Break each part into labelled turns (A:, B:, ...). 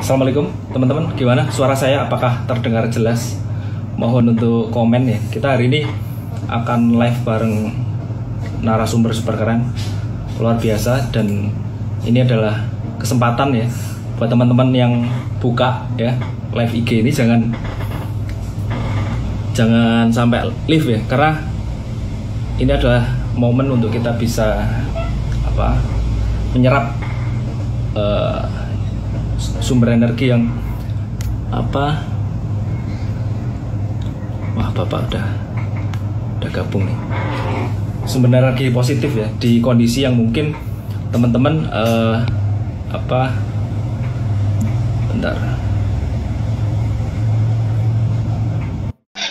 A: Assalamualaikum teman-teman, gimana suara saya? Apakah terdengar jelas? Mohon untuk komen ya. Kita hari ini akan live bareng narasumber super keren, luar biasa, dan ini adalah kesempatan ya buat teman-teman yang buka ya live IG ini, jangan sampai live ya, karena ini adalah momen untuk kita bisa menyerap sumber energi yang wah, Bapak udah gabung nih, sumber energi positif ya di kondisi yang mungkin teman-teman bentar,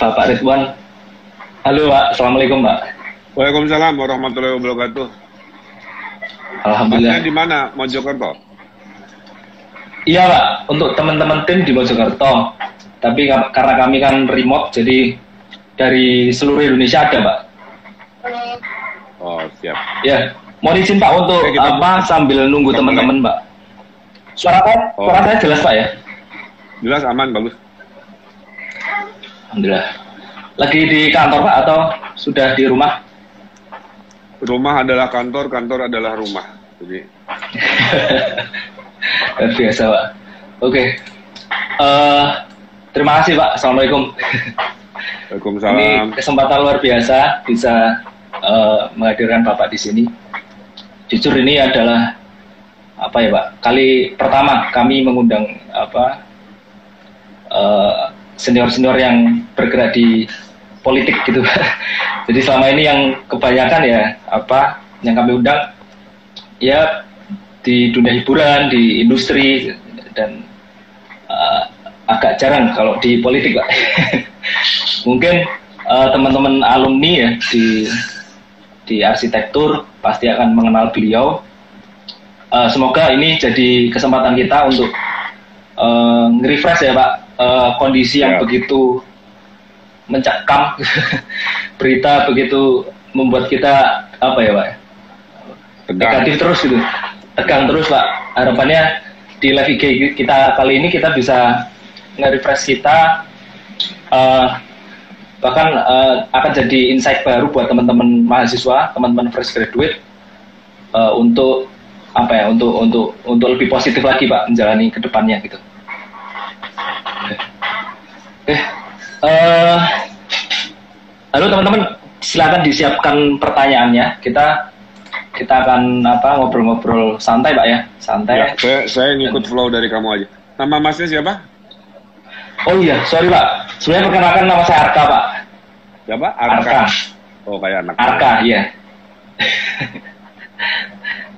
A: Bapak Ridwan. Halo Pak, Assalamualaikum Pak.
B: Waalaikumsalam warahmatullahi wabarakatuh.
A: Alhamdulillah.
B: Masnya di mana? Mojokerto?
A: Iya Pak, untuk teman-teman tim di Mojokerto. Tapi karena kami kan remote, jadi dari seluruh Indonesia ada Pak.
B: Oh siap.
A: Ya, mohon izin Pak untuk sambil nunggu teman-teman Pak. Suara saya jelas Pak ya?
B: Jelas, aman, bagus.
A: Alhamdulillah. Lagi di kantor Pak atau sudah di rumah?
B: Rumah adalah kantor, kantor adalah rumah. Jadi
A: biasa Pak. Oke. Terima kasih Pak. Assalamualaikum.
B: Waalaikumsalam.
A: Ini kesempatan luar biasa bisa menghadirkan Bapak di sini. Jujur ini adalah Pak? Kali pertama kami mengundang senior-senior yang bergerak di politik gitu. Jadi selama ini yang kebanyakan ya yang kami undang ya di dunia hiburan, di industri, dan agak jarang kalau di politik Pak. Mungkin teman-teman alumni ya di arsitektur pasti akan mengenal beliau. Semoga ini jadi kesempatan kita untuk nge-refresh ya Pak, kondisi yang begitu mencekam, berita begitu membuat kita Pak, negatif terus gitu, tegang terus Pak. Harapannya di live IG kita kali ini kita bisa nge-refresh kita, bahkan akan jadi insight baru buat teman-teman mahasiswa, teman-teman fresh graduate, untuk untuk lebih positif lagi Pak menjalani ke depannya gitu. Halo teman-teman, silakan disiapkan pertanyaannya. Kita akan ngobrol-ngobrol santai Pak ya, santai.
B: Ya, saya ngikut flow dari kamu aja. Nama Masnya siapa?
A: Oh iya, sorry Pak. Sebenarnya perkenalkan, nama saya Arka Pak.
B: Siapa?
A: Arka.
B: Oh kayak anak.
A: Arka, iya.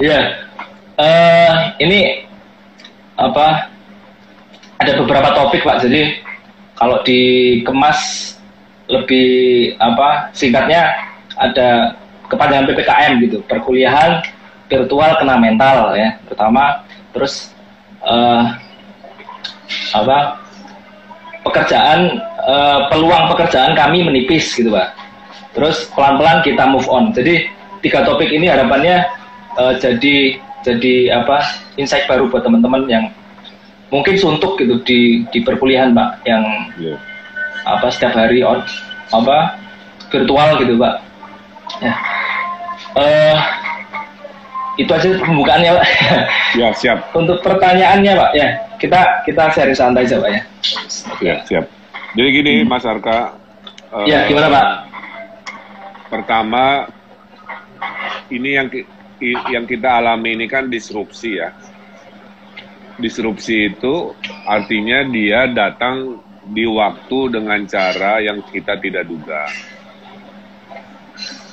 A: Iya. Ini ada beberapa topik Pak. Jadi kalau dikemas lebih singkatnya, ada kepanjangan PPKM gitu, perkuliahan virtual kena mental ya, pertama. Terus pekerjaan, peluang pekerjaan kami menipis gitu Pak. Terus pelan-pelan kita move on. Jadi 3 topik ini harapannya jadi insight baru buat teman-teman yang mungkin suntuk gitu di perkuliahan Pak, yang setiap hari virtual gitu Pak. Ya. Itu aja pembukaannya Pak.
B: Ya siap.
A: Untuk pertanyaannya Pak ya, kita share santai aja Pak ya.
B: Ya siap. Jadi gini Mas Arka.
A: Ya gimana Pak?
B: Pertama, ini yang kita alami ini kan disrupsi ya. Disrupsi itu artinya dia datang di waktu dengan cara yang kita tidak duga.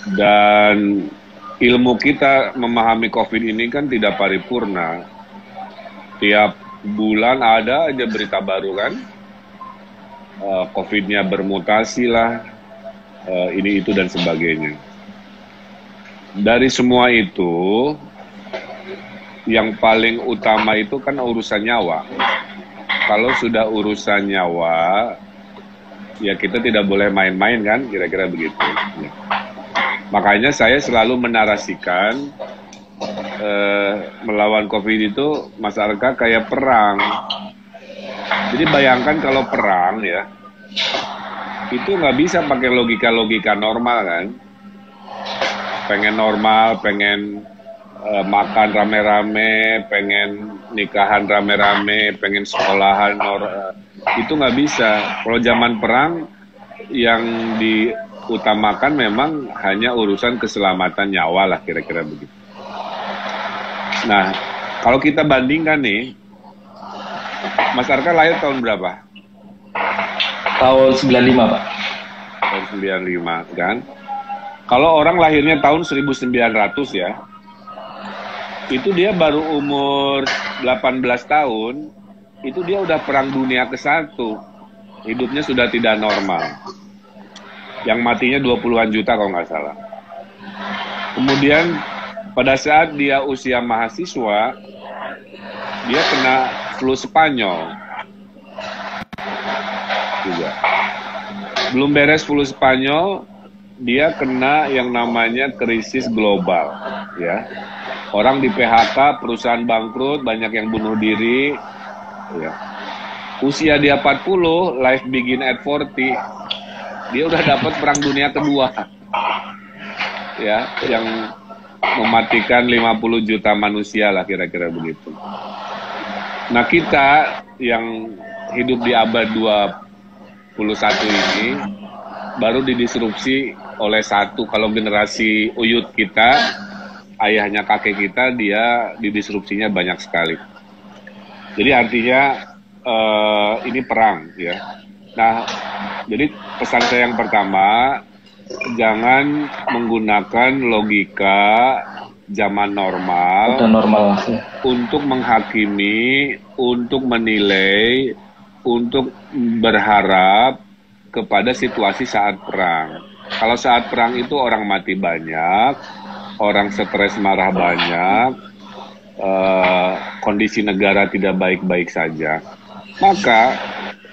B: Dan ilmu kita memahami COVID ini kan tidak paripurna. Tiap bulan ada aja berita baru kan. COVID-nya bermutasi lah, ini itu dan sebagainya. Dari semua itu, yang paling utama itu kan urusan nyawa. Kalau sudah urusan nyawa, ya kita tidak boleh main-main kan, kira-kira begitu. Ya. Makanya saya selalu menarasikan melawan COVID itu, Mas Arka, kayak perang. Jadi bayangkan kalau perang ya, itu nggak bisa pakai logika-logika normal kan. Pengen normal, pengen makan rame-rame, pengen nikahan rame-rame, pengen sekolahan, itu nggak bisa. Kalau zaman perang, yang diutamakan memang hanya urusan keselamatan nyawa lah, kira-kira begitu. Nah, kalau kita bandingkan nih, Mas Arka lahir tahun berapa?
A: Tahun 95, Pak.
B: Tahun 95, kan? Kalau orang lahirnya tahun 1900 ya, itu dia baru umur 18 tahun, itu dia udah perang dunia ke-1. Hidupnya sudah tidak normal. Yang matinya 20-an juta kalau nggak salah. Kemudian pada saat dia usia mahasiswa, dia kena flu Spanyol juga. Belum beres flu Spanyol, dia kena yang namanya krisis global, ya. Orang di PHK, perusahaan bangkrut, banyak yang bunuh diri, ya. Usia dia 40, life begin at 40. Dia udah dapat perang dunia kedua. Ya, yang mematikan 50 juta manusia lah, kira-kira begitu. Nah, kita yang hidup di abad 21 ini baru didisrupsi oleh satu. Kalau generasi uyut kita, ayahnya kakek kita, dia didisrupsinya banyak sekali. Jadi artinya ini perang, ya. Nah, jadi pesan saya yang pertama, jangan menggunakan logika zaman normal,
A: Ya.
B: Untuk menghakimi, untuk menilai, untuk berharap kepada situasi saat perang. Kalau saat perang itu orang mati banyak, orang stres marah banyak, kondisi negara tidak baik-baik saja. Maka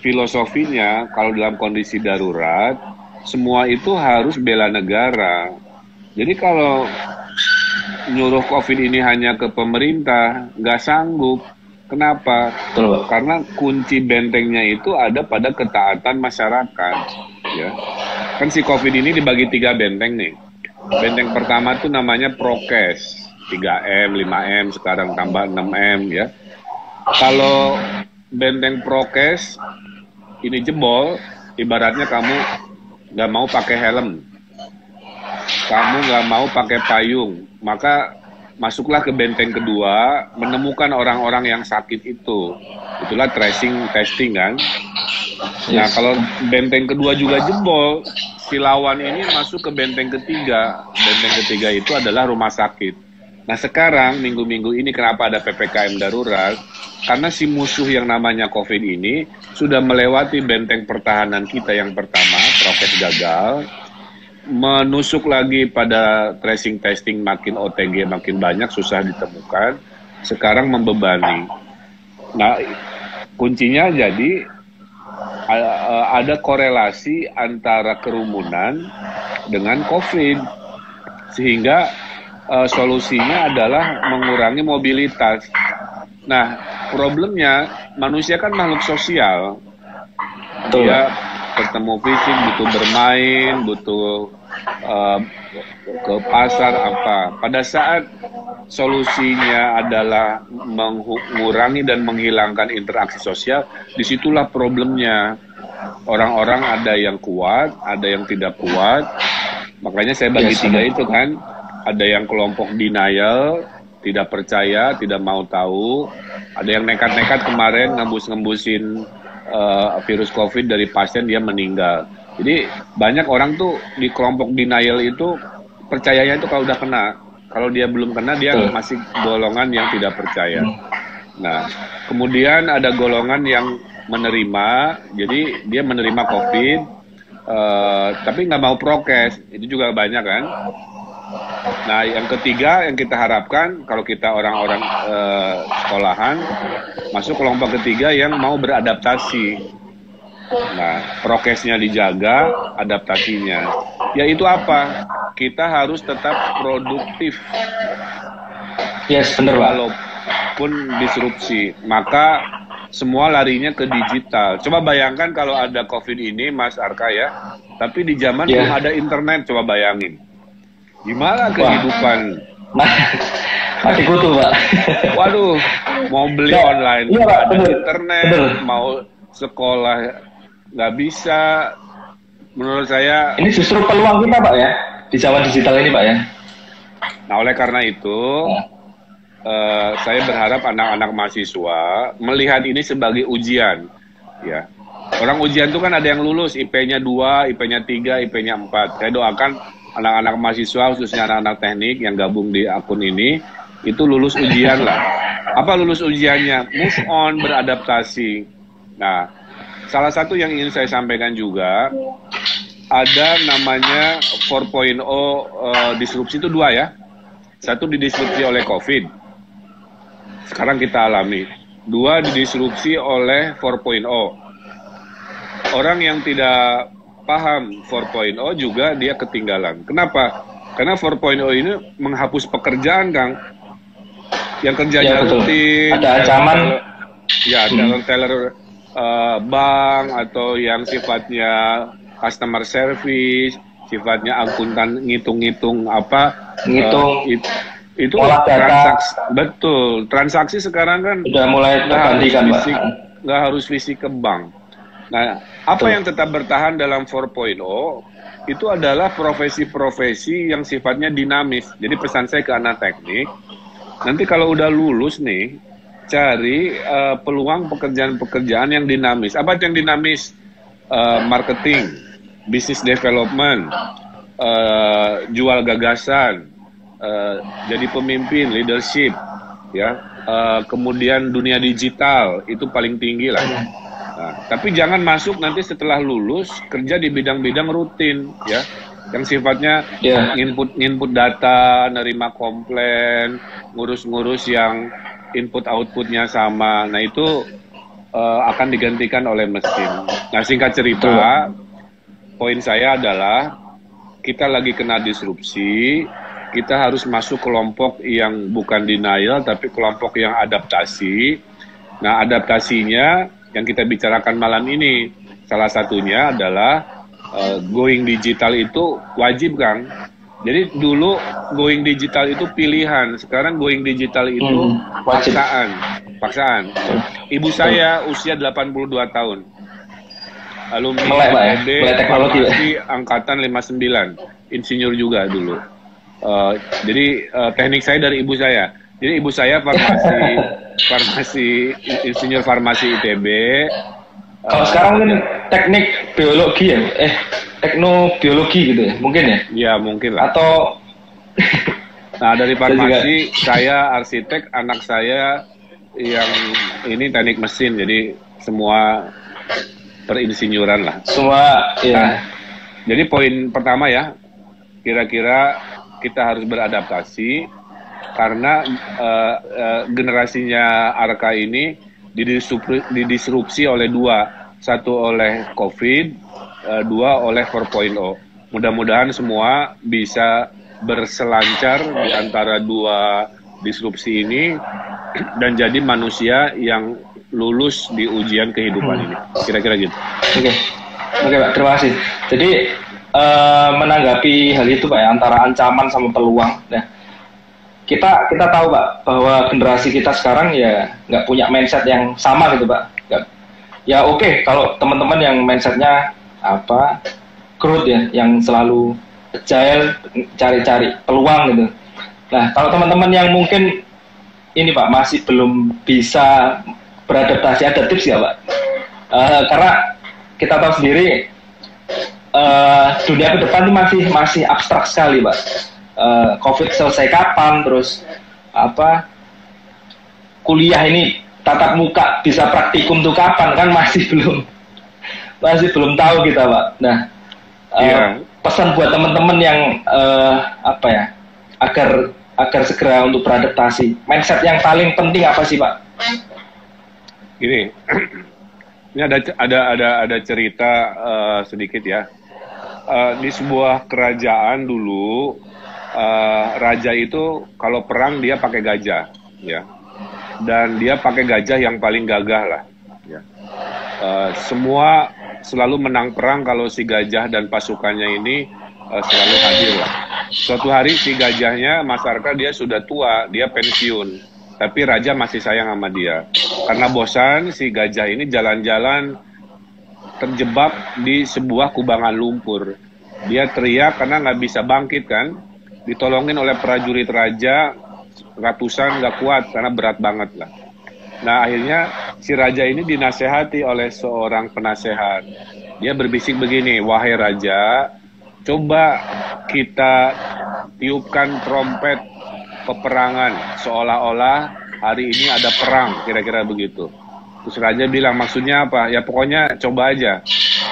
B: filosofinya kalau dalam kondisi darurat, semua itu harus bela negara. Jadi kalau nyuruh COVID ini hanya ke pemerintah, nggak sanggup. Kenapa?
A: Betul.
B: Karena kunci bentengnya itu ada pada ketaatan masyarakat. Ya. Kan si COVID ini dibagi 3 benteng nih. Benteng pertama tuh namanya prokes, 3M, 5M, sekarang tambah 6M ya. Kalau benteng prokes ini jebol, ibaratnya kamu nggak mau pakai helm, kamu nggak mau pakai payung, maka masuklah ke benteng kedua, menemukan orang-orang yang sakit itu. Itulah tracing, testing kan. Nah, kalau benteng kedua juga jebol, si lawan ini masuk ke benteng ketiga. Benteng ketiga itu adalah rumah sakit. Nah, sekarang minggu-minggu ini kenapa ada PPKM darurat? Karena si musuh yang namanya COVID ini sudah melewati benteng pertahanan kita yang pertama, prokes gagal, menusuk lagi pada tracing testing, makin OTG makin banyak, susah ditemukan, sekarang membebani. Nah, kuncinya jadi ada korelasi antara kerumunan dengan COVID, sehingga solusinya adalah mengurangi mobilitas. Nah, problemnya manusia kan makhluk sosial. Dia ketemu fisik, butuh bermain, butuh ke pasar apa. Pada saat solusinya adalah mengurangi dan menghilangkan interaksi sosial, disitulah problemnya. Orang-orang ada yang kuat, ada yang tidak kuat. Makanya saya bagi 3 itu kan. Ada yang kelompok denial, tidak percaya, tidak mau tahu. Ada yang nekat-nekat kemarin ngembus-ngembusin virus COVID dari pasien, dia meninggal. Jadi banyak orang tuh di kelompok denial itu percayanya itu kalau udah kena. Kalau dia belum kena, dia masih golongan yang tidak percaya. Nah, kemudian ada golongan yang menerima, jadi dia menerima COVID, tapi nggak mau prokes. Itu juga banyak kan. Nah, yang ketiga yang kita harapkan kalau kita orang-orang sekolahan masuk kelompok ketiga yang mau beradaptasi. Nah, prokesnya dijaga, adaptasinya. Yaitu apa? Kita harus tetap produktif.
A: Yes, benar, Pak.
B: Walaupun disrupsi, maka semua larinya ke digital. Coba bayangkan kalau ada COVID ini, Mas Arka ya, tapi di zaman belum ada internet, coba bayangin. Gimana kehidupan?
A: Mati kutu, Pak.
B: Waduh, mau beli online,
A: Pak,
B: ada internet, mau sekolah nggak bisa. Menurut saya
A: ini justru peluang kita, Pak ya, di zaman digital ini, Pak ya.
B: Nah, oleh karena itu saya berharap anak-anak mahasiswa melihat ini sebagai ujian, ya. Orang ujian itu kan ada yang lulus IP-nya 2, IP-nya 3, IP-nya 4. Saya doakan anak-anak mahasiswa, khususnya anak-anak teknik yang gabung di akun ini, itu lulus ujian lah. Apa lulus ujiannya? Move on, beradaptasi. Nah, salah satu yang ingin saya sampaikan juga, ada namanya 4.0 disrupsi itu 2 ya. Satu didisrupsi oleh COVID. Sekarang kita alami. 2 didisrupsi oleh 4.0. Orang yang tidak paham 4.0 juga dia ketinggalan. Kenapa? Karena 4.0 ini menghapus pekerjaan, Kang. Yang kerjanya rutin.
A: Ada ancaman.
B: Ya, ada teller bank atau yang sifatnya customer service, sifatnya akuntan ngitung-ngitung itu transaksi. Betul, transaksi sekarang kan
A: sudah mulai tergantikan, Pak.
B: Nggak harus fisik ke bank. Nah, apa yang tetap bertahan dalam 4.0 itu adalah profesi-profesi yang sifatnya dinamis. Jadi pesan saya ke anak teknik, nanti kalau udah lulus nih, cari peluang pekerjaan-pekerjaan yang dinamis. Apa yang dinamis? Marketing, business development, jual gagasan, jadi pemimpin, leadership, ya. Kemudian dunia digital itu paling tinggi lah. Nah, tapi jangan masuk nanti setelah lulus kerja di bidang-bidang rutin, ya, yang sifatnya input data, nerima komplain, ngurus-ngurus yang input outputnya sama. Nah itu akan digantikan oleh mesin. Nah singkat cerita, poin saya adalah kita lagi kena disrupsi. Kita harus masuk kelompok yang bukan denial, tapi kelompok yang adaptasi. Nah adaptasinya yang kita bicarakan malam ini, salah satunya adalah going digital itu wajib, Kang. Jadi dulu going digital itu pilihan, sekarang going digital itu paksaan. Ibu saya usia 82 tahun. Alumni ITB, farmasi angkatan 59, insinyur juga dulu. Jadi teknik saya dari ibu saya. Jadi ibu saya farmasi insinyur farmasi ITB.
A: Kalau sekarang kan teknik biologi ya, teknobiologi gitu ya, mungkin ya?
B: Ya mungkin lah.
A: Atau
B: nah dari farmasi saya arsitek, anak saya yang ini teknik mesin, jadi semua perinsinyuran lah.
A: Semua ya.
B: Nah, jadi poin pertama ya, kira-kira kita harus beradaptasi karena generasinya Arka ini didisrupsi oleh 2, satu oleh COVID, 2 oleh 4.0. Mudah-mudahan semua bisa berselancar di antara 2 disrupsi ini dan jadi manusia yang lulus di ujian kehidupan ini. Kira-kira gitu.
A: Oke Pak, terima kasih. Jadi menanggapi hal itu Pak ya, antara ancaman sama peluang. Nah, kita tahu Pak bahwa generasi kita sekarang ya nggak punya mindset yang sama gitu Pak. Ya oke, kalau teman-teman yang mindsetnya growth ya, yang selalu agile, cari-cari peluang gitu. Nah, kalau teman-teman yang mungkin ini Pak masih belum bisa beradaptasi, ada tips ya Pak? Karena kita tahu sendiri dunia ke depan itu masih abstrak sekali Pak. COVID selesai kapan, terus kuliah ini tatap muka bisa praktikum tuh kapan, kan masih belum tahu kita Pak. Nah, pesan buat teman-teman yang agar segera untuk beradaptasi, mindset yang paling penting apa sih Pak?
B: Gini, ini ada cerita sedikit ya. Di sebuah kerajaan dulu, raja itu kalau perang dia pakai gajah, ya, dan dia pakai gajah yang paling gagah lah. Ya. Semua selalu menang perang kalau si gajah dan pasukannya ini selalu hadir lah. Suatu hari si gajahnya, Mas Arka, dia sudah tua, dia pensiun. Tapi raja masih sayang sama dia. Karena bosan, si gajah ini jalan-jalan terjebak di sebuah kubangan lumpur. Dia teriak karena nggak bisa bangkit kan. Ditolongin oleh prajurit raja, ratusan nggak kuat karena berat banget lah. Nah akhirnya si raja ini dinasehati oleh seorang penasehat. Dia berbisik begini, wahai raja, coba kita tiupkan trompet peperangan seolah-olah hari ini ada perang, kira-kira begitu. Terus raja bilang, maksudnya apa? Ya pokoknya coba aja.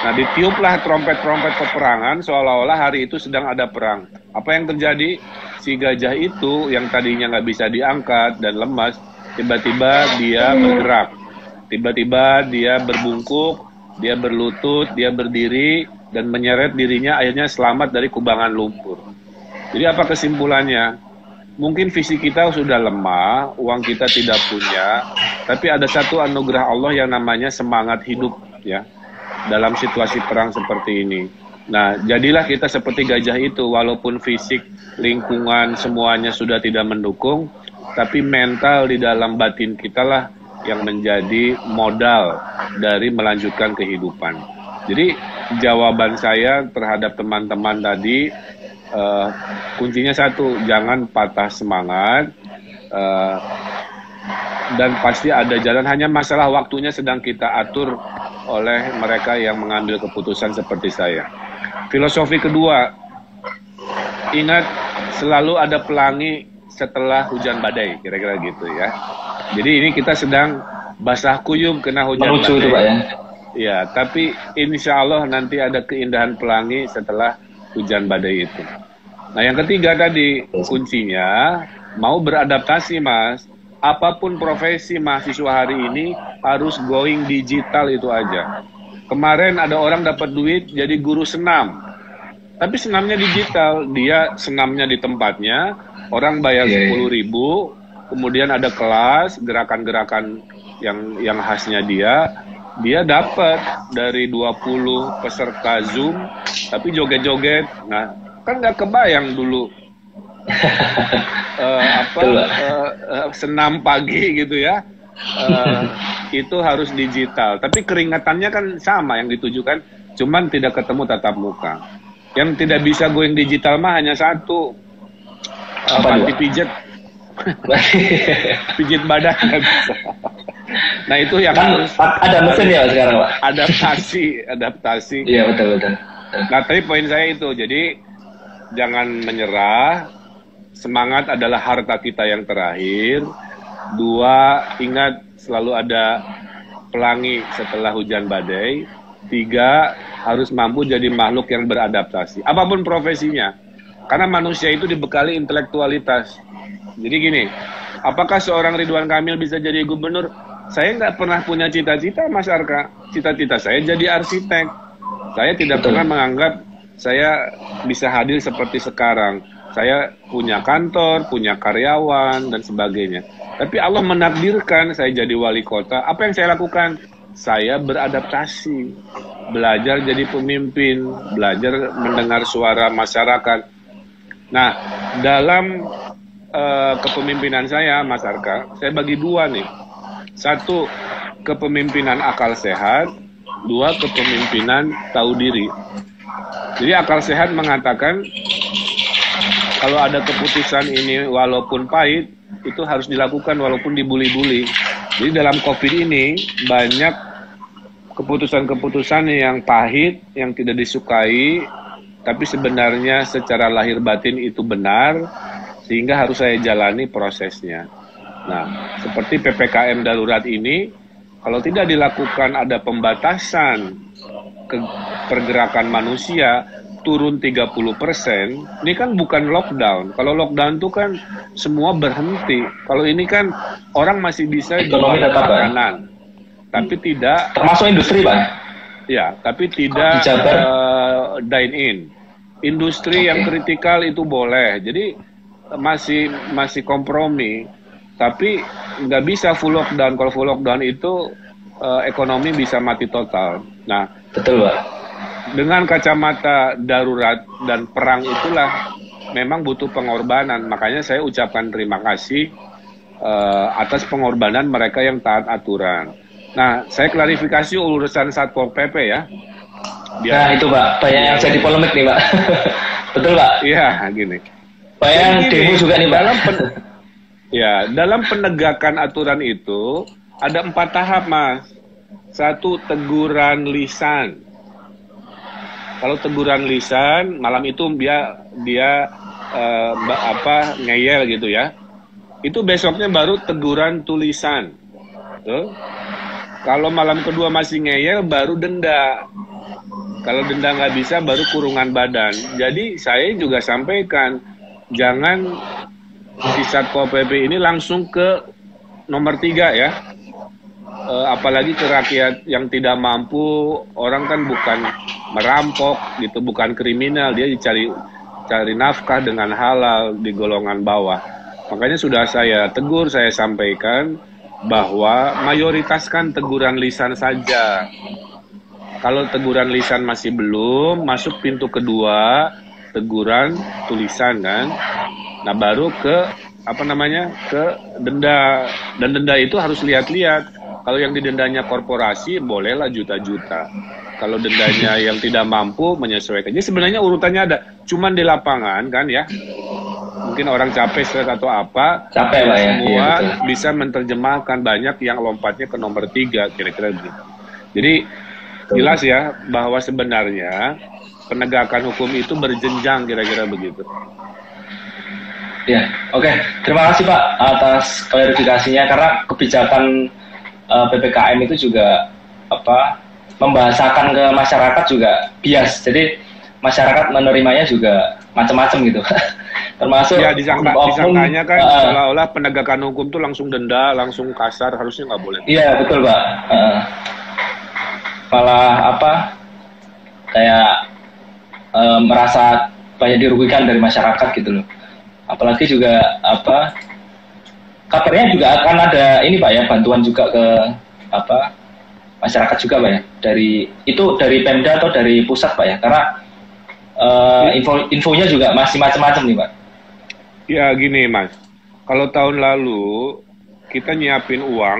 B: Nah ditiuplah trompet-trompet peperangan seolah-olah hari itu sedang ada perang. Apa yang terjadi? Si gajah itu yang tadinya nggak bisa diangkat dan lemas, tiba-tiba dia bergerak. Tiba-tiba dia berbungkuk, dia berlutut, dia berdiri, dan menyeret dirinya akhirnya selamat dari kubangan lumpur. Jadi apa kesimpulannya? Mungkin visi kita sudah lemah, uang kita tidak punya, tapi ada satu anugerah Allah yang namanya semangat hidup ya dalam situasi perang seperti ini. Nah, jadilah kita seperti gajah itu, walaupun fisik, lingkungan, semuanya sudah tidak mendukung, tapi mental di dalam batin kita lah yang menjadi modal dari melanjutkan kehidupan. Jadi jawaban saya terhadap teman-teman tadi, kuncinya satu, jangan patah semangat, dan pasti ada jalan, hanya masalah waktunya sedang kita atur oleh mereka yang mengambil keputusan seperti saya. Filosofi kedua, ingat selalu ada pelangi setelah hujan badai, kira-kira gitu ya. Jadi ini kita sedang basah kuyup kena hujan
A: menuju
B: badai.
A: Itu, Pak, ya.
B: Ya, tapi insya Allah nanti ada keindahan pelangi setelah hujan badai itu. Nah yang ketiga tadi, kuncinya mau beradaptasi Mas. Apapun profesi mahasiswa hari ini harus going digital itu aja. Kemarin ada orang dapat duit jadi guru senam. Tapi senamnya digital, dia senamnya di tempatnya, orang bayar 10.000, kemudian ada kelas, gerakan-gerakan yang khasnya dia dapat dari 20 peserta Zoom, tapi joget-joget. Nah, kan nggak kebayang dulu senam pagi gitu ya, itu harus digital. Tapi keringatannya kan sama yang ditujukan, cuman tidak ketemu tatap muka. Yang tidak bisa going digital mah hanya satu, panti pijat. Pijit badan nggak bisa. Nah itu yang
A: kan
B: harus
A: ada mesin ya sekarang Pak.
B: Adaptasi.
A: Iya betul.
B: Nah tapi poin saya itu, jadi jangan menyerah. Semangat adalah harta kita yang terakhir. 2, ingat selalu ada pelangi setelah hujan badai. 3, harus mampu jadi makhluk yang beradaptasi. Apapun profesinya. Karena manusia itu dibekali intelektualitas. Jadi gini, apakah seorang Ridwan Kamil bisa jadi gubernur? Saya nggak pernah punya cita-cita, Mas Arka. Cita-cita saya jadi arsitek. Saya tidak pernah menganggap saya bisa hadir seperti sekarang. Saya punya kantor, punya karyawan, dan sebagainya. Tapi Allah menakdirkan saya jadi wali kota. Apa yang saya lakukan? Saya beradaptasi. Belajar jadi pemimpin, belajar mendengar suara masyarakat. Nah, dalam kepemimpinan saya, Mas Arka, saya bagi 2 nih. 1, kepemimpinan akal sehat. 2, kepemimpinan tahu diri. Jadi akal sehat mengatakan kalau ada keputusan ini walaupun pahit, itu harus dilakukan walaupun dibuli-buli. Jadi dalam COVID ini banyak keputusan-keputusan yang pahit, yang tidak disukai, tapi sebenarnya secara lahir batin itu benar, sehingga harus saya jalani prosesnya. Nah, seperti PPKM darurat ini, kalau tidak dilakukan ada pembatasan pergerakan manusia, turun 30%, ini kan bukan lockdown. Kalau lockdown itu kan semua berhenti. Kalau ini kan orang masih bisa jual makanan, tapi tidak...
A: Termasuk industri, Pak?
B: Ya, tapi tidak dine in. Industri yang kritikal itu boleh. Jadi masih kompromi. Tapi nggak bisa full lockdown. Kalau full lockdown itu ekonomi bisa mati total. Nah,
A: Betul, Pak.
B: dengan kacamata darurat dan perang itulah memang butuh pengorbanan. Makanya saya ucapkan terima kasih atas pengorbanan mereka yang taat aturan. Nah, saya klarifikasi urusan Satpol PP ya.
A: Nah, itu Pak, banyak yang jadi polemik nih, Pak. Betul, Pak?
B: Iya, gini.
A: Banyak yang demo juga nih, Pak.
B: Dalam penegakan aturan itu ada 4 tahap, Mas. 1, teguran lisan. Kalau teguran lisan, malam itu dia ngeyel gitu ya. Itu besoknya baru teguran tulisan. Tuh. Kalau malam kedua masih ngeyel, baru denda. Kalau denda nggak bisa, baru kurungan badan. Jadi saya juga sampaikan, jangan si Satpol PP ini langsung ke nomor 3 ya. Apalagi ke rakyat yang tidak mampu, orang kan bukan merampok gitu, bukan kriminal, dia cari nafkah dengan halal di golongan bawah. Makanya sudah saya tegur, saya sampaikan bahwa mayoritaskan teguran lisan saja. Kalau teguran lisan masih belum, masuk pintu kedua, teguran tulisan kan. Nah, baru ke ke denda. Dan denda itu harus lihat-lihat. Kalau yang didendanya korporasi, bolehlah juta-juta. Kalau dendanya yang tidak mampu, menyesuaikan. Jadi sebenarnya urutannya ada. Cuman di lapangan kan ya. Mungkin orang capek, stres atau apa.
A: Capek lah ya.
B: Semua
A: Iya,
B: bisa menerjemahkan, banyak yang lompatnya ke nomor 3, kira-kira begitu. Jadi jelas ya bahwa sebenarnya penegakan hukum itu berjenjang, kira-kira begitu.
A: Ya, oke. Terima kasih Pak atas klarifikasinya, karena kebijakan PPKM itu juga membahasakan ke masyarakat juga bias. Jadi masyarakat menerimanya juga macam-macam gitu. Termasuk
B: ya disangkanya kan seolah-olah penegakan hukum tuh langsung denda, langsung kasar, harusnya nggak boleh.
A: Iya, betul Pak. Malah kayak merasa banyak dirugikan dari masyarakat gitu loh. Apalagi juga kabarnya juga akan ada ini Pak ya, bantuan juga ke masyarakat juga Pak ya, dari Pemda atau dari pusat Pak ya, karena infonya juga masih macam-macam nih Pak.
B: Ya gini Mas, kalau tahun lalu kita nyiapin uang,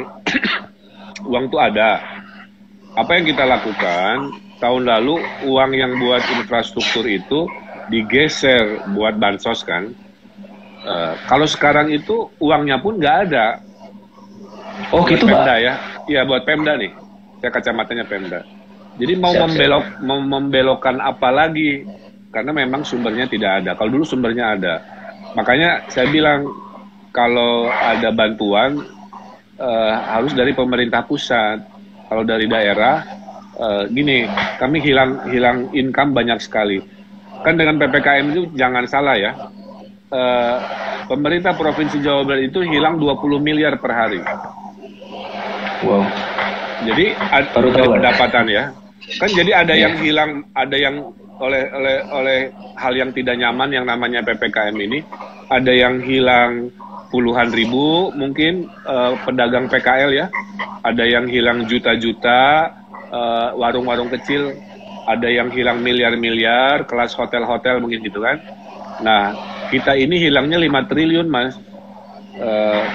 B: uang tuh ada. Apa yang kita lakukan, tahun lalu uang yang buat infrastruktur itu digeser buat bansos kan. Kalau sekarang itu uangnya pun nggak ada.
A: Oh buat gitu
B: Pemda
A: Pak?
B: Ya, iya buat Pemda nih. Saya kacamatanya Pemda. Jadi mau membelokkan apa lagi? Karena memang sumbernya tidak ada. Kalau dulu sumbernya ada. Makanya saya bilang kalau ada bantuan harus dari pemerintah pusat. Kalau dari daerah, gini, kami hilang income banyak sekali. Kan dengan PPKM itu jangan salah ya. Pemerintah Provinsi Jawa Barat itu hilang 20 miliar per hari.
A: Wow.
B: Jadi ada pendapatan ya. Kan jadi ada yang hilang, ada yang oleh hal yang tidak nyaman yang namanya PPKM ini, ada yang hilang puluhan ribu mungkin pedagang PKL ya, ada yang hilang juta-juta warung-warung kecil, ada yang hilang miliar-miliar kelas hotel-hotel mungkin gitu kan. Nah kita ini hilangnya 5 triliun Mas,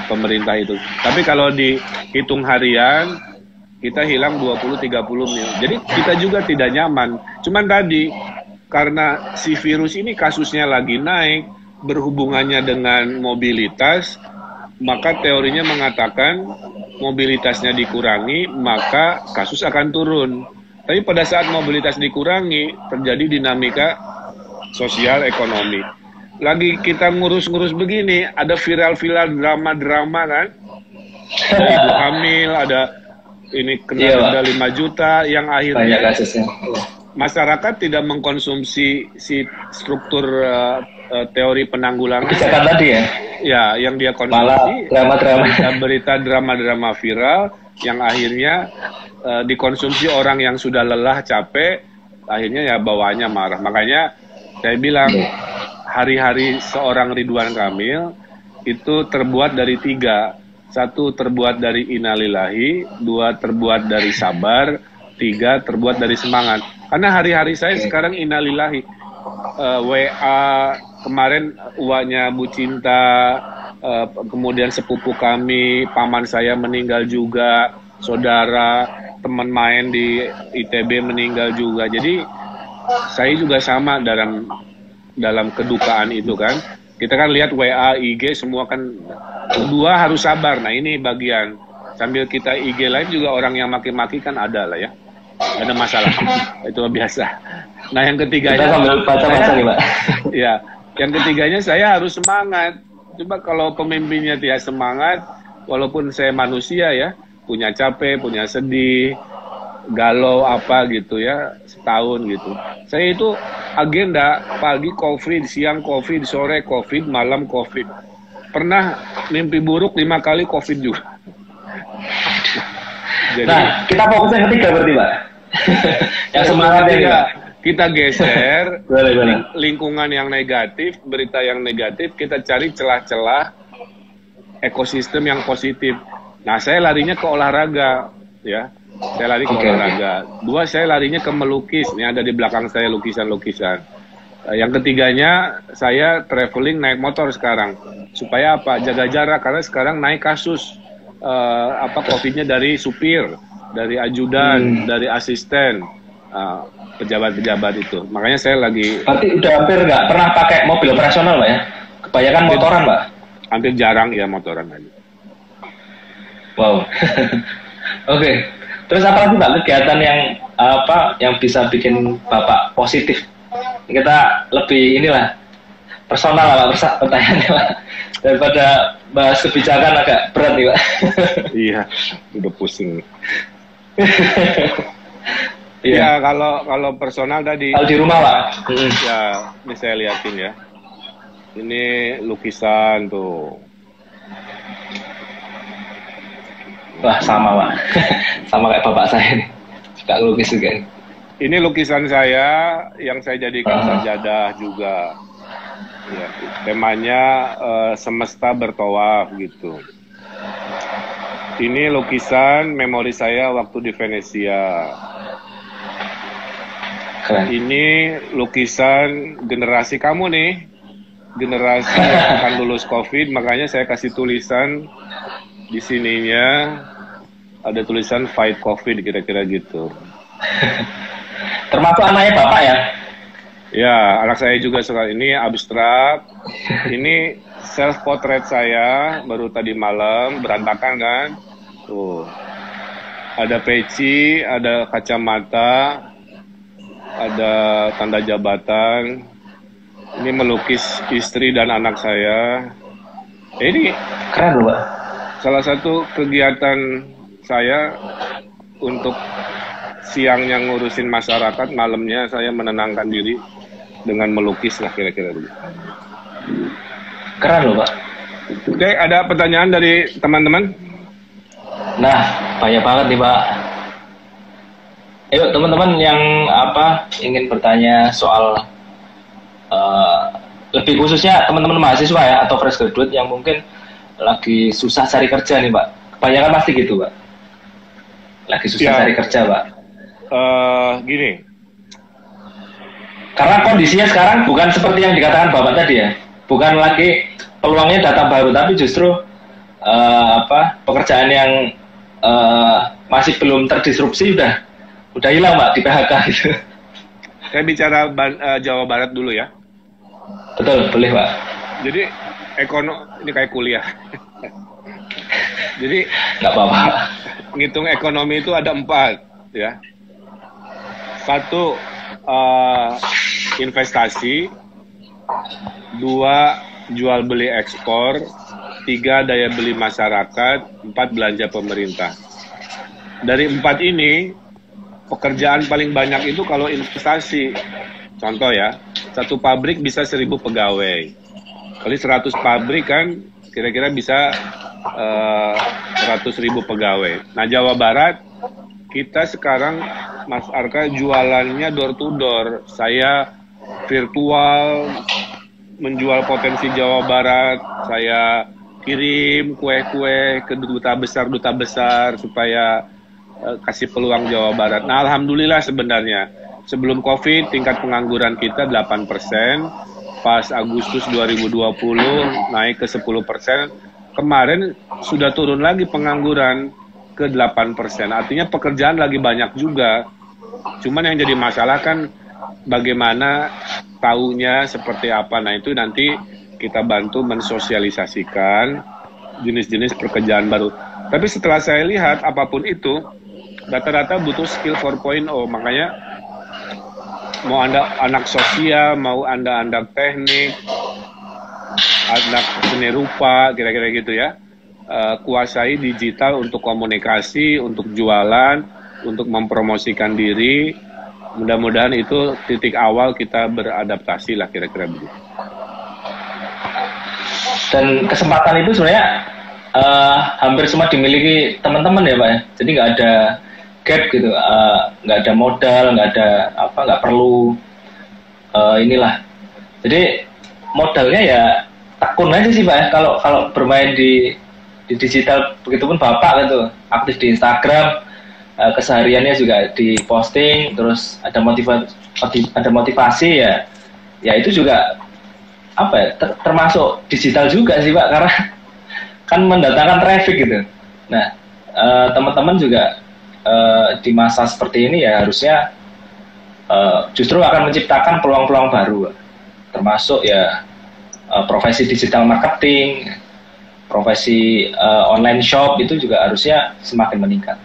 B: pemerintah itu. Tapi kalau dihitung harian kita hilang 20-30 miliar. Jadi kita juga tidak nyaman. Cuman tadi karena si virus ini kasusnya lagi naik, berhubungannya dengan mobilitas, maka teorinya mengatakan mobilitasnya dikurangi, maka kasus akan turun. Tapi pada saat mobilitas dikurangi, terjadi dinamika sosial ekonomi. Lagi kita ngurus-ngurus begini, ada viral-viral drama-drama kan? Ada ibu hamil, ada ini kena denda 5 juta, yang akhirnya masyarakat tidak mengkonsumsi si struktur teori penanggulangan.
A: Kebijakan tadi ya?
B: Ya, yang dia konsumsi berita drama-drama viral yang akhirnya dikonsumsi orang yang sudah lelah, capek, akhirnya ya bawaannya marah. Makanya saya bilang hari-hari seorang Ridwan Kamil itu terbuat dari 3. 1 terbuat dari innalillahi, 2 terbuat dari sabar, 3 terbuat dari semangat. Karena hari-hari saya sekarang innalillahi. WA kemarin uaknya Bu Cinta, kemudian sepupu kami, paman saya meninggal juga, saudara, teman main di ITB meninggal juga. Jadi saya juga sama dalam kedukaan itu kan. Kita kan lihat WA, IG semua kan, kedua harus sabar. Nah ini bagian, sambil kita IG live juga orang yang maki-maki kan ada lah ya. Gak ada masalah, itu biasa. Nah yang ketiganya,
A: kita sambil baca-baca nih Pak.
B: Ya, yang ketiganya saya harus semangat. Coba kalau pemimpinnya tidak semangat, walaupun saya manusia ya, punya capek, punya sedih, galau apa gitu ya, setahun gitu. Saya itu agenda pagi COVID, siang COVID, sore COVID, malam COVID. Pernah mimpi buruk 5 kali COVID juga. Jadi,
A: nah, kita fokus yang ketiga berarti Pak. Yang semangat ya.
B: Kita geser lingkungan yang negatif, berita yang negatif, kita cari celah-celah ekosistem yang positif. Nah, saya larinya ke olahraga, ya. Saya lari ke olahraga. 2, saya larinya ke melukis. Ini ada di belakang saya lukisan-lukisan. Yang ketiganya, saya traveling naik motor sekarang. Supaya apa? Jaga jarak, karena sekarang naik kasus COVID-nya dari supir, dari ajudan, dari asisten, pejabat-pejabat itu. Makanya saya lagi...
A: Berarti udah hampir nggak pernah pakai mobil operasional Pak ya? Kebanyakan motoran Pak?
B: Hampir jarang ya motoran aja.
A: Wow. Oke. Terus apa lagi Pak kegiatan yang bisa bikin Bapak positif? Kita lebih inilah personal lah Pak pertanyaannya Pak. Daripada bahas kebijakan agak berat nih Pak.
B: Iya, udah pusing.
A: Iya.
B: Ya kalau personal tadi.
A: Kalau di rumah Pak.
B: Ya, ini saya liatin ya. Ini lukisan tuh.
A: Wah sama Pak. Sama kayak bapak saya nih. Suka lukis juga.
B: Ini lukisan saya yang saya jadikan sajadah juga. Ya, temanya semesta bertawaf gitu. Ini lukisan memori saya waktu di Venesia.
A: Keren.
B: Ini lukisan generasi kamu nih, generasi yang akan lulus COVID. Makanya saya kasih tulisan di sininya, ada tulisan fight COVID kira-kira gitu.
A: Termasuk anaknya Bapak ya?
B: Ya, anak saya juga suka. Ini abstrak. Ini self portrait saya baru tadi malam, berantakan kan? Tuh. Ada peci, ada kacamata, ada tanda jabatan. Ini melukis istri dan anak saya. Ini
A: keren loh Pak.
B: Salah satu kegiatan saya untuk siangnya ngurusin masyarakat, malamnya saya menenangkan diri dengan melukis lah kira-kira dulu.
A: Keren loh Pak.
B: Oke, ada pertanyaan dari teman-teman?
A: Nah, banyak banget nih Pak. Ayo teman-teman yang ingin bertanya soal lebih khususnya teman-teman mahasiswa ya atau fresh graduate yang mungkin lagi susah cari kerja nih Pak. Kebanyakan pasti gitu Pak. Lagi susah cari kerja Pak.
B: Gini.
A: Karena kondisinya sekarang bukan seperti yang dikatakan Bapak tadi ya. Bukan lagi peluangnya datang baru, tapi justru pekerjaan yang masih belum terdisrupsi udah hilang Pak di PHK gitu.
B: Saya bicara Jawa Barat dulu ya.
A: Betul, boleh Pak.
B: Jadi ini kayak kuliah. Jadi
A: nggak apa-apa.
B: Ngitung ekonomi itu ada 4 ya. 1 investasi, 2 jual beli ekspor, 3 daya beli masyarakat, 4 belanja pemerintah. Dari 4 ini, pekerjaan paling banyak itu kalau investasi. Contoh ya, 1 pabrik bisa 1.000 pegawai. Kali 100 pabrik kan kira-kira bisa 100.000 pegawai. Nah, Jawa Barat, kita sekarang Mas Arka jualannya door to door. Saya virtual menjual potensi Jawa Barat, saya kirim kue-kue ke duta besar supaya kasih peluang Jawa Barat. Nah, alhamdulillah sebenarnya sebelum COVID tingkat pengangguran kita 8%, pas Agustus 2020 naik ke 10%, kemarin sudah turun lagi pengangguran ke 8%. Artinya pekerjaan lagi banyak juga. Cuman yang jadi masalah kan bagaimana tahunya seperti apa. Nah, itu nanti kita bantu mensosialisasikan jenis-jenis pekerjaan baru. Tapi setelah saya lihat apapun itu rata-rata butuh skill 4.0. Makanya mau Anda anak sosial, mau Anda anak teknik, anak seni rupa, kira-kira gitu ya. Kuasai digital untuk komunikasi, untuk jualan, untuk mempromosikan diri. Mudah-mudahan itu titik awal kita beradaptasi lah, kira-kira begitu.
A: Dan kesempatan itu sebenarnya hampir semua dimiliki teman-teman ya Pak ya. Jadi nggak ada gap gitu, nggak ada modal, nggak perlu inilah. Jadi modalnya ya tekun aja sih Pak ya. Kalau bermain di digital, begitupun Bapak gitu, aktif di Instagram, kesehariannya juga di posting, terus ada motivasi ya itu juga apa ya, termasuk digital juga sih Pak, karena kan mendatangkan traffic gitu. Nah, teman-teman juga di masa seperti ini ya harusnya justru akan menciptakan peluang-peluang baru, termasuk ya profesi digital marketing, profesi online shop itu juga harusnya semakin meningkat.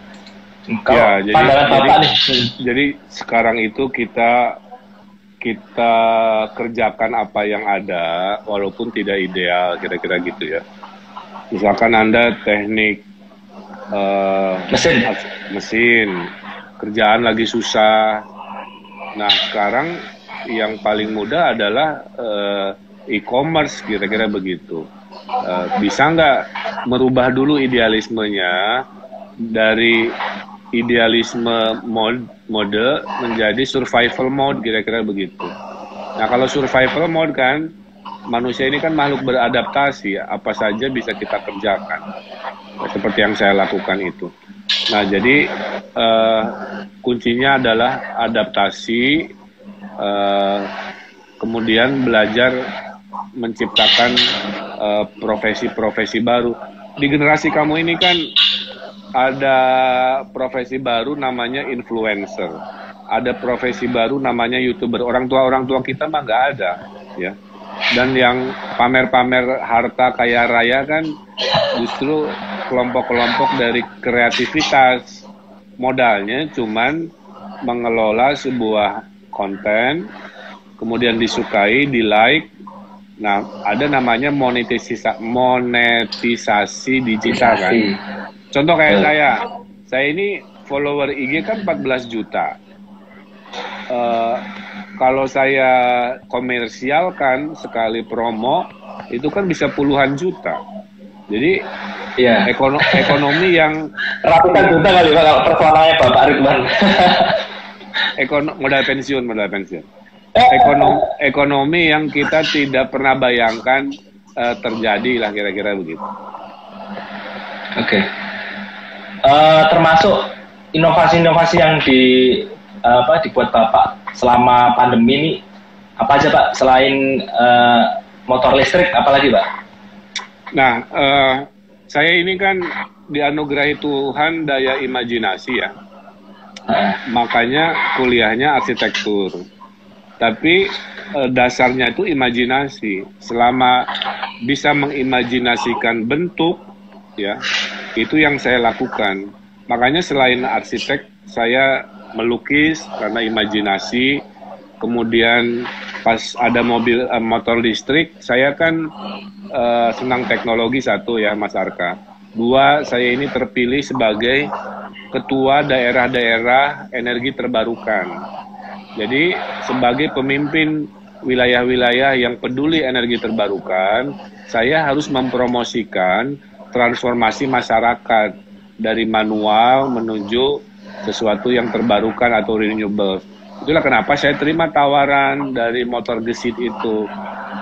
A: Kalau
B: ya,
A: pandangan Bapak nih.
B: Jadi sekarang itu kita kerjakan apa yang ada walaupun tidak ideal, kira-kira gitu ya. Misalkan Anda teknik mesin, kerjaan lagi susah. Nah, sekarang yang paling mudah adalah e-commerce, kira-kira begitu. Bisa nggak merubah dulu idealismenya dari idealisme mode menjadi survival mode, kira-kira begitu. Nah, kalau survival mode kan manusia ini kan makhluk beradaptasi, apa saja bisa kita kerjakan. Seperti yang saya lakukan itu. Nah, jadi kuncinya adalah adaptasi, kemudian belajar menciptakan profesi-profesi baru. Di generasi kamu ini kan ada profesi baru namanya influencer, ada profesi baru namanya YouTuber. Orang tua kita mah nggak ada, ya. Dan yang pamer-pamer harta kaya raya kan justru kelompok-kelompok dari kreativitas. Modalnya cuman mengelola sebuah konten, kemudian disukai, di-like. Nah, ada namanya monetisasi digital kan. Contoh kayak saya ini follower IG kan 14 juta. Kalau saya komersialkan sekali promo itu kan bisa puluhan juta. Jadi ya ekonomi yang
A: ratusan juta kali Pak kalau persoalannya Bapak Ridwan.
B: Modal pensiun. Ekonomi yang kita tidak pernah bayangkan terjadi lah, kira-kira begitu.
A: Oke. Termasuk inovasi-inovasi yang dibuat Bapak selama pandemi ini apa aja Pak, selain motor listrik apalagi Pak?
B: Nah, saya ini kan dianugerahi Tuhan daya imajinasi ya. Makanya kuliahnya arsitektur. Tapi dasarnya itu imajinasi. Selama bisa mengimajinasikan bentuk, ya, itu yang saya lakukan. Makanya selain arsitek, saya melukis karena imajinasi. Kemudian pas ada motor listrik, saya kan senang teknologi, satu ya Mas Arka. Dua, saya ini terpilih sebagai ketua daerah-daerah energi terbarukan. Jadi sebagai pemimpin wilayah-wilayah yang peduli energi terbarukan, saya harus mempromosikan transformasi masyarakat dari manual menuju sesuatu yang terbarukan atau renewable. Itulah kenapa saya terima tawaran dari motor gesit itu.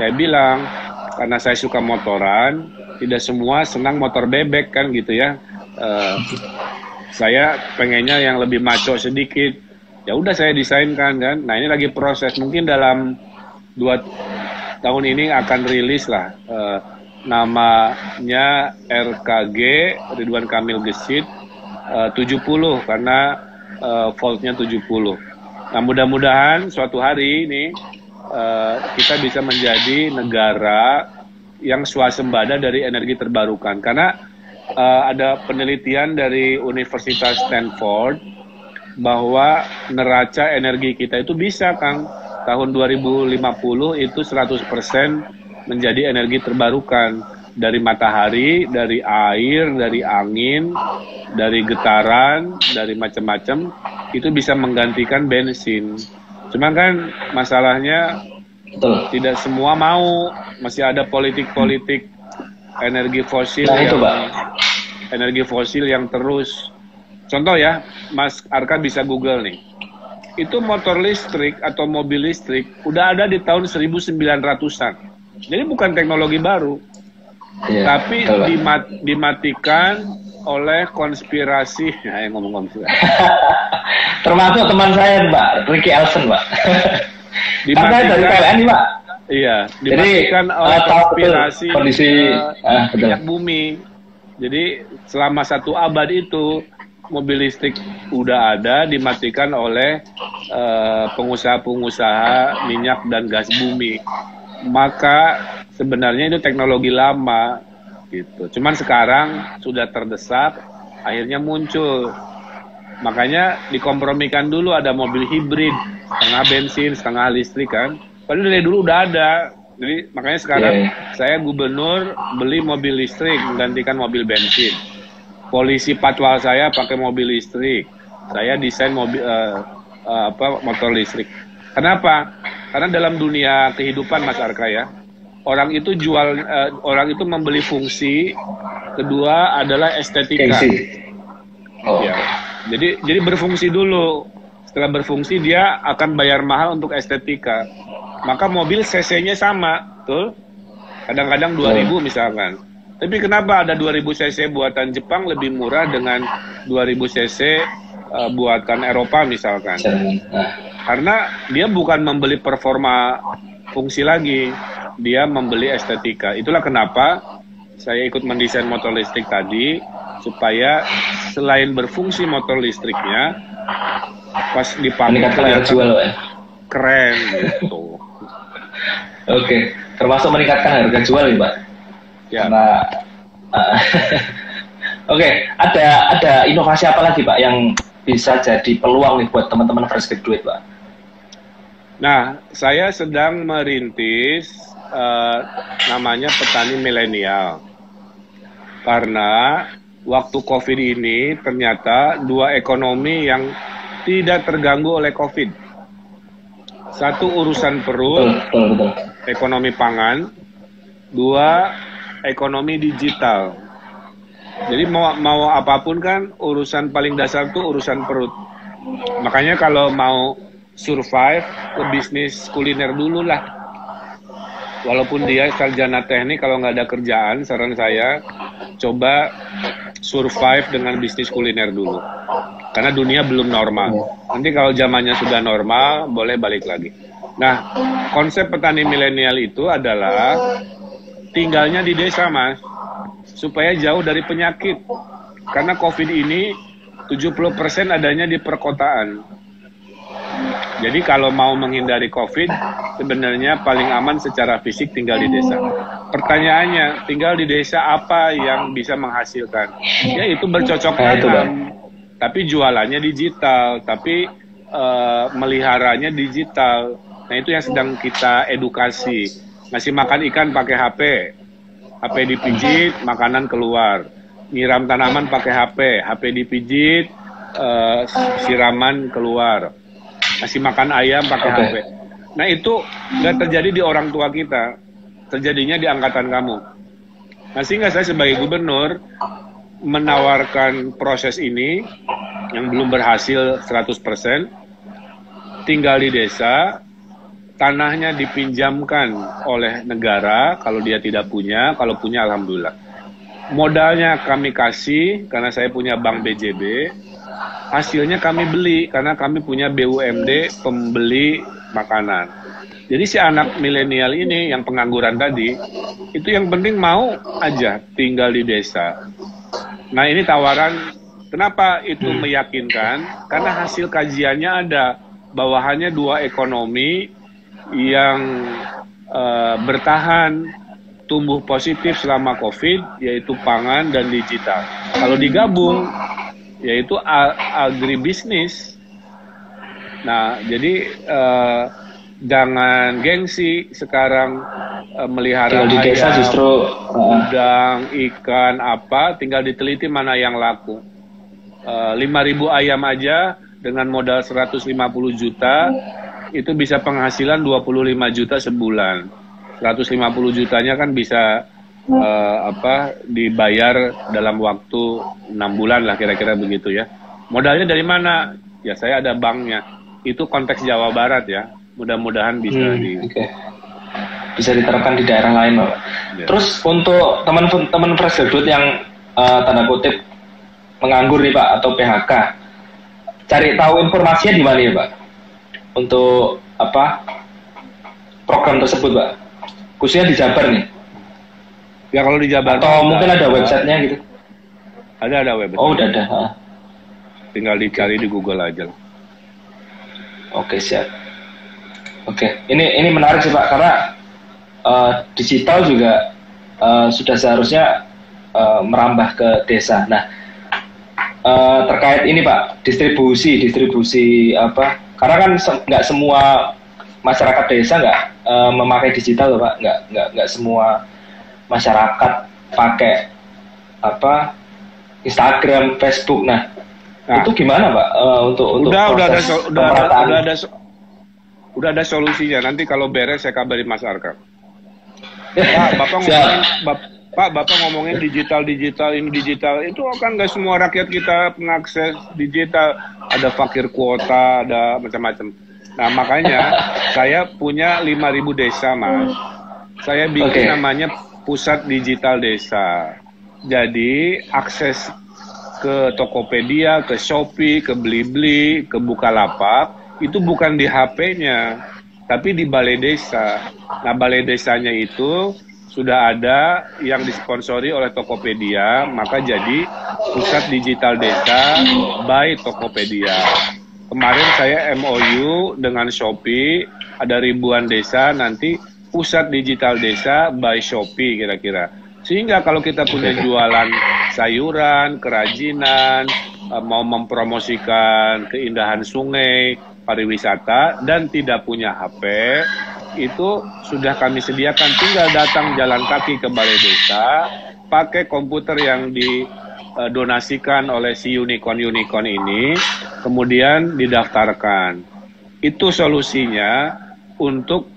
B: Saya bilang, karena saya suka motoran, tidak semua senang motor bebek kan gitu ya. Saya pengennya yang lebih maco sedikit. Ya udah saya desainkan kan. Nah ini lagi proses. Mungkin dalam 2 tahun ini akan rilis lah. Namanya RKG Ridwan Kamil Gesit 70 karena voltnya 70. Nah mudah-mudahan suatu hari ini kita bisa menjadi negara yang swasembada dari energi terbarukan. Karena ada penelitian dari Universitas Stanford bahwa neraca energi kita itu bisa, Kang, tahun 2050 itu 100% menjadi energi terbarukan. Dari matahari, dari air, dari angin, dari getaran, dari macam-macam, itu bisa menggantikan bensin. Cuman kan masalahnya tidak semua mau, masih ada politik-politik energi fosil energi fosil yang terus. Contoh ya, Mas Arka bisa Google nih. Itu motor listrik atau mobil listrik udah ada di tahun 1900-an. Jadi bukan teknologi baru. Tapi dimatikan oleh konspirasi. Yang ngomong
A: termasuk teman saya, Mbak, Ricky Elson, Mbak. Dimatikan dari PLN, Mbak.
B: Iya, dimatikan oleh konspirasi
A: kondisi
B: minyak bumi. Jadi selama 1 abad itu mobil listrik udah ada, dimatikan oleh pengusaha-pengusaha minyak dan gas bumi. Maka sebenarnya itu teknologi lama gitu. Cuman sekarang sudah terdesak, akhirnya muncul. Makanya dikompromikan dulu, ada mobil hibrid, setengah bensin, setengah listrik kan. Padahal dari dulu udah ada. Jadi makanya sekarang saya gubernur beli mobil listrik menggantikan mobil bensin. Polisi patwal saya pakai mobil listrik. Saya desain mobil motor listrik. Kenapa? Karena dalam dunia kehidupan, Mas Arka ya, orang itu orang itu membeli fungsi, kedua adalah estetika. Ya. Jadi berfungsi dulu. Setelah berfungsi dia akan bayar mahal untuk estetika. Maka mobil cc-nya sama, betul? Kadang-kadang 2000 misalkan. Tapi kenapa ada 2000 cc buatan Jepang lebih murah dengan 2000 cc buatan Eropa misalkan? Karena dia bukan membeli performa fungsi lagi, dia membeli estetika. Itulah kenapa saya ikut mendesain motor listrik tadi, supaya selain berfungsi motor listriknya, pas dipakai keren gitu.
A: Oke, termasuk meningkatkan harga jual ya, Mbak? Ya. Karena oke, ada inovasi apa lagi, Pak, yang bisa jadi peluang nih buat teman-teman fresh graduate, Pak?
B: Nah, saya sedang merintis namanya petani milenial. Karena waktu COVID ini ternyata 2 ekonomi yang tidak terganggu oleh COVID. Satu urusan perut, ekonomi pangan. 2, ekonomi digital. Jadi mau apapun kan urusan paling dasar tuh urusan perut. Makanya kalau mau survive, ke bisnis kuliner dulu lah. Walaupun dia sarjana teknik, kalau nggak ada kerjaan, saran saya coba survive dengan bisnis kuliner dulu. Karena dunia belum normal. Nanti kalau zamannya sudah normal, boleh balik lagi. Nah, konsep petani milenial itu adalah tinggalnya di desa, Mas, supaya jauh dari penyakit. Karena COVID ini 70% adanya di perkotaan. Jadi kalau mau menghindari COVID, sebenarnya paling aman secara fisik tinggal di desa. Pertanyaannya, tinggal di desa apa yang bisa menghasilkan? Ya itu bercocok tanam, tapi jualannya digital, tapi meliharanya digital. Nah itu yang sedang kita edukasi. Ngasih makan ikan pakai HP dipijit, makanan keluar. Nyiram tanaman pakai HP dipijit, siraman keluar. Ngasih makan ayam pakai HP. Nah itu nggak terjadi di orang tua kita, terjadinya di angkatan kamu. Nah sehingga saya sebagai gubernur menawarkan proses ini yang belum berhasil 100%, tinggal di desa, tanahnya dipinjamkan oleh negara kalau dia tidak punya, kalau punya alhamdulillah. modalnya kami kasih karena saya punya bank BJB, hasilnya kami beli karena kami punya BUMD pembeli makanan. Jadi si anak milenial ini yang pengangguran tadi, itu yang penting mau aja tinggal di desa. Nah ini tawaran, kenapa itu meyakinkan? Karena hasil kajiannya ada, bawahannya 2 ekonomi yang bertahan, tumbuh positif selama COVID, yaitu pangan dan digital. Kalau digabung, yaitu agribisnis. Nah, jadi jangan gengsi sekarang melihara
A: di desa
B: ayam,
A: justru
B: udang, ikan, apa, tinggal diteliti mana yang laku. 5.000 ayam aja dengan modal 150 juta, itu bisa penghasilan 25 juta sebulan. 150 jutanya kan bisa dibayar dalam waktu 6 bulan lah kira-kira begitu ya. Modalnya dari mana? Ya saya ada banknya. Itu konteks Jawa Barat ya. Mudah-mudahan bisa
A: bisa diterapkan di daerah lain, Pak. Ya. Terus untuk teman-teman fresh graduate yang tanda kutip menganggur nih Pak atau PHK, cari tahu informasinya di mana ya Pak? Untuk program tersebut Pak? Khususnya di Jabar nih.
B: Ya kalau di Jabar.
A: Atau mungkin ada websitenya gitu?
B: Ada website.
A: Oh udah ada.
B: Tinggal dicari di Google aja.
A: Oke siap. Oke, ini menarik sih Pak karena digital juga sudah seharusnya merambah ke desa. Nah terkait ini Pak, distribusi karena kan nggak semua masyarakat desa nggak memakai digital loh Pak, nggak semua masyarakat pakai Instagram, Facebook. Nah itu gimana Pak untuk
B: udah ada solusinya. Nanti kalau beres saya kabari Mas Arka. Pak, Bapak ngomongin digital ini digital, itu kan nggak semua rakyat kita mengakses digital. Ada fakir kuota, ada macam-macam. Nah makanya saya punya 5.000 desa Mas. Saya bikin namanya Pusat Digital Desa. Jadi akses ke Tokopedia, ke Shopee, ke Blibli, ke Bukalapak, itu bukan di HP-nya, tapi di balai desa. Nah, balai desanya itu sudah ada yang disponsori oleh Tokopedia, maka jadi Pusat Digital Desa by Tokopedia. Kemarin saya MOU dengan Shopee, ada ribuan desa, nanti Pusat Digital Desa by Shopee kira-kira. Sehingga kalau kita punya jualan sayuran, kerajinan, mau mempromosikan keindahan sungai, pariwisata, dan tidak punya HP, itu sudah kami sediakan. Tinggal datang jalan kaki ke balai desa, pakai komputer yang didonasikan oleh si unicorn ini, kemudian didaftarkan. Itu solusinya untuk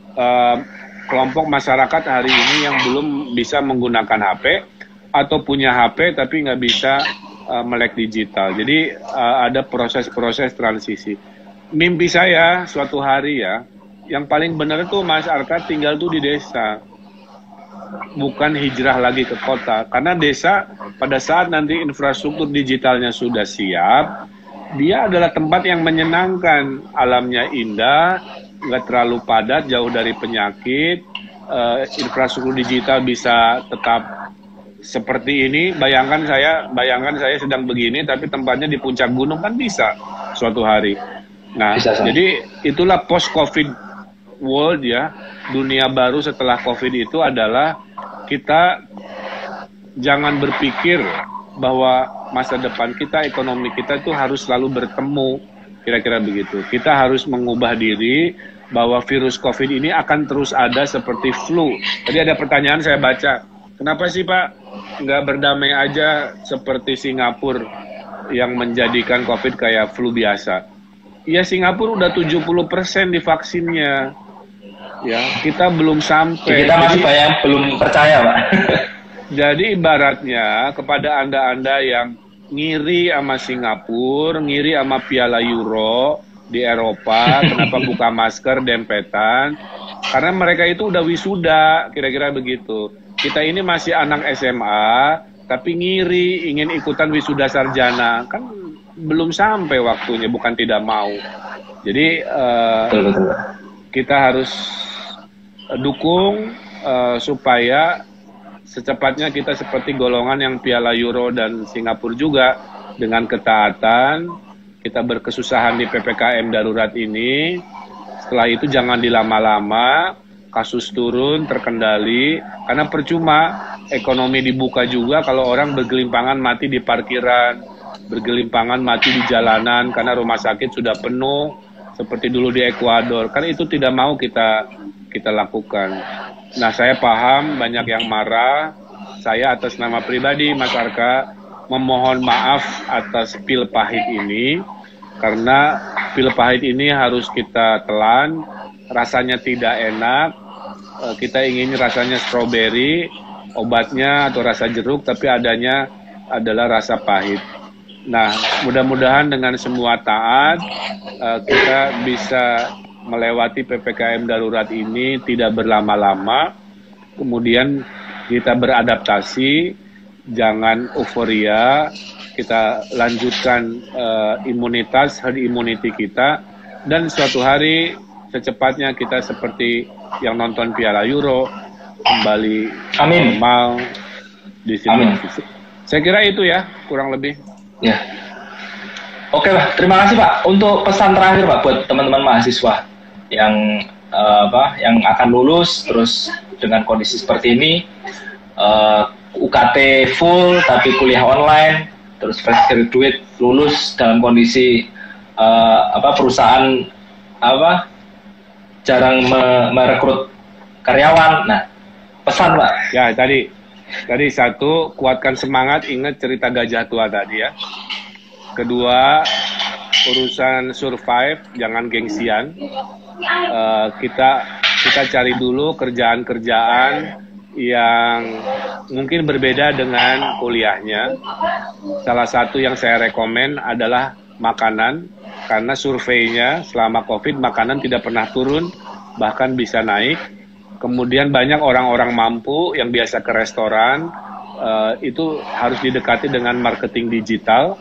B: kelompok masyarakat hari ini yang belum bisa menggunakan HP atau punya HP tapi nggak bisa melek digital. Jadi ada proses-proses transisi. Mimpi saya suatu hari ya, yang paling benar itu Mas Arka tinggal tuh di desa, bukan hijrah lagi ke kota. Karena desa pada saat nanti infrastruktur digitalnya sudah siap, dia adalah tempat yang menyenangkan, alamnya indah, nggak terlalu padat, jauh dari penyakit, infrastruktur digital bisa tetap seperti ini. Bayangkan saya sedang begini, tapi tempatnya di puncak gunung kan bisa suatu hari. Nah, jadi itulah post-COVID world ya, dunia baru setelah COVID itu adalah kita jangan berpikir bahwa masa depan kita, ekonomi kita itu harus selalu bertemu, kira-kira begitu. Kita harus mengubah diri bahwa virus COVID ini akan terus ada seperti flu. Tadi ada pertanyaan saya baca, kenapa sih Pak nggak berdamai aja seperti Singapura yang menjadikan COVID kayak flu biasa? Ya Singapura udah 70% divaksinnya. Ya, kita belum sampai.
A: Kita masih banyak belum percaya, Pak.
B: Jadi ibaratnya kepada Anda yang ngiri sama Singapura, ngiri sama Piala Euro di Eropa, kenapa buka masker dempetan? Karena mereka itu udah wisuda, kira-kira begitu. Kita ini masih anak SMA, tapi ngiri, ingin ikutan wisuda sarjana, kan belum sampai waktunya, bukan tidak mau. Jadi kita harus dukung supaya secepatnya kita seperti golongan yang Piala Euro dan Singapura juga, dengan ketaatan, kita berkesusahan di PPKM darurat ini. Setelah itu jangan dilama-lama, kasus turun, terkendali, karena percuma ekonomi dibuka juga kalau orang bergelimpangan mati di parkiran, bergelimpangan mati di jalanan karena rumah sakit sudah penuh, seperti dulu di Ekuador. Kan itu tidak mau kita lakukan. Nah, saya paham banyak yang marah. Saya atas nama pribadi, Mas Arka, memohon maaf atas pil pahit ini, karena pil pahit ini harus kita telan, rasanya tidak enak, kita ingin rasanya stroberi, obatnya atau rasa jeruk, tapi adanya adalah rasa pahit. Nah, mudah-mudahan dengan semua taat, kita bisa melewati PPKM darurat ini tidak berlama-lama, kemudian kita beradaptasi, jangan euforia, kita lanjutkan imunitas, herd immunity kita, dan suatu hari secepatnya kita seperti yang nonton Piala Euro, kembali normal di sini. Saya kira itu ya, kurang lebih.
A: Ya. Oke Pak, terima kasih Pak. Untuk pesan terakhir Pak buat teman-teman mahasiswa yang yang akan lulus terus dengan kondisi seperti ini, UKT full tapi kuliah online, terus fresh graduate lulus dalam kondisi perusahaan jarang merekrut karyawan. Nah, pesan Pak.
B: Ya, tadi satu, kuatkan semangat, ingat cerita gajah tua tadi ya. Kedua, urusan survive, jangan gengsian. Kita cari dulu kerjaan-kerjaan yang mungkin berbeda dengan kuliahnya. Salah satu yang saya rekomen adalah makanan, karena surveinya selama COVID makanan tidak pernah turun, bahkan bisa naik. Kemudian banyak orang-orang mampu yang biasa ke restoran, itu harus didekati dengan marketing digital,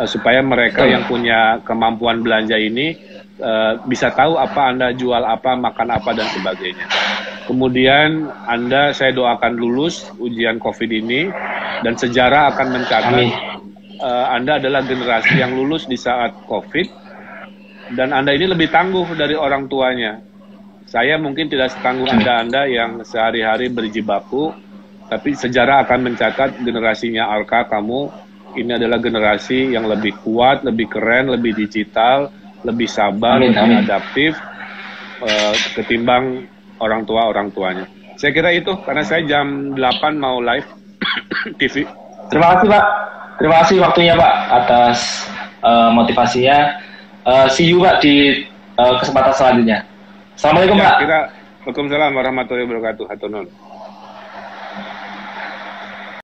B: supaya mereka yang punya kemampuan belanja ini bisa tahu apa Anda jual apa, makan apa, dan sebagainya. Kemudian saya doakan lulus ujian COVID ini, dan sejarah akan mencatat Anda adalah generasi yang lulus di saat COVID, dan Anda ini lebih tangguh dari orang tuanya. Saya mungkin tidak setangguh Anda yang sehari-hari berjibaku, tapi sejarah akan mencatat generasinya Arka, kamu ini adalah generasi yang lebih kuat, lebih keren, lebih digital, lebih sabar, lebih adaptif ketimbang orang tuanya. Saya kira itu, karena saya jam 8 mau live TV.
A: Terima kasih Pak. Terima kasih waktunya Pak atas motivasinya. See you Pak di kesempatan selanjutnya. Assalamualaikum Pak.
B: Waalaikumsalam warahmatullahi wabarakatuh. Hatur nuhun.